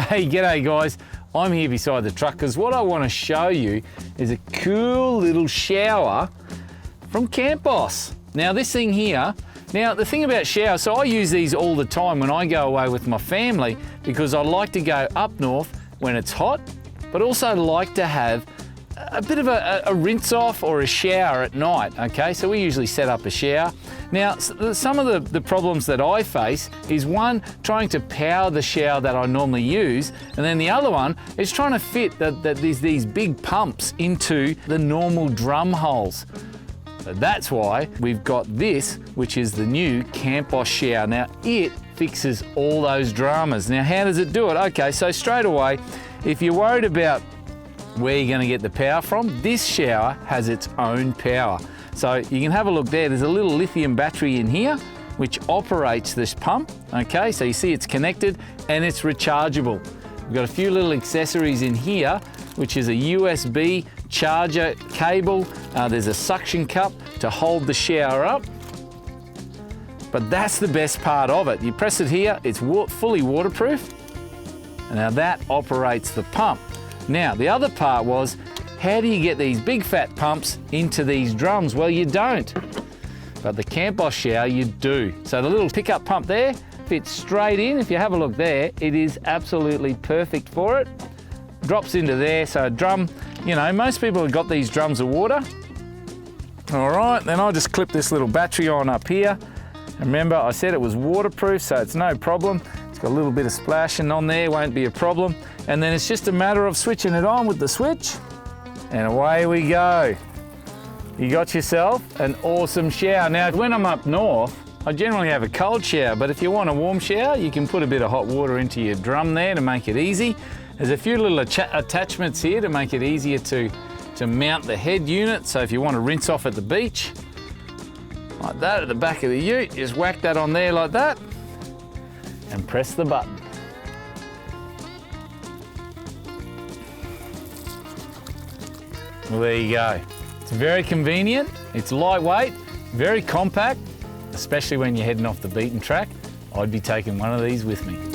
Hey, g'day guys. I'm here beside the truck because what I want to show you is a cool little shower from CampBoss. Now this thing here, the thing about showers, so I use these all the time when I go away with my family because I like to go up north when it's hot, but also like to have a bit of a rinse off or a shower at night, okay? So we usually set up a shower. Now, some of the problems that I face is one, trying to power the shower that I normally use, and then the other one is trying to fit that there's these big pumps into the normal drum holes. So that's why we've got this, which is the new CampBoss shower. Now, it fixes all those dramas. Now, how does it do it? Okay, so straight away, if you're worried about where you're going to get the power from, this shower has its own power. So you can have a look there. There's a little lithium battery in here which operates this pump. Okay, so you see it's connected and it's rechargeable. We've got a few little accessories in here, which is a USB charger cable. There's a suction cup to hold the shower up. But that's the best part of it. You press it here, it's fully waterproof. And now that operates the pump. Now, the other part was, how do you get these big fat pumps into these drums? Well, you don't. But the CampBoss shower, you do. So the little pickup pump there fits straight in. If you have a look there, it is absolutely perfect for it. Drops into there, so a drum, most people have got these drums of water. All right, then I'll just clip this little battery on up here. And remember, I said it was waterproof, so it's no problem. It's got a little bit of splashing on there, won't be a problem. And then it's just a matter of switching it on with the switch, and away we go. You got yourself an awesome shower. Now, when I'm up north, I generally have a cold shower, but if you want a warm shower, you can put a bit of hot water into your drum there to make it easy. There's a few little attachments here to make it easier to mount the head unit. So if you want to rinse off at the beach, like that at the back of the ute, just whack that on there like that, and press the button. Well, there you go. It's very convenient, it's lightweight, very compact, especially when you're heading off the beaten track. I'd be taking one of these with me.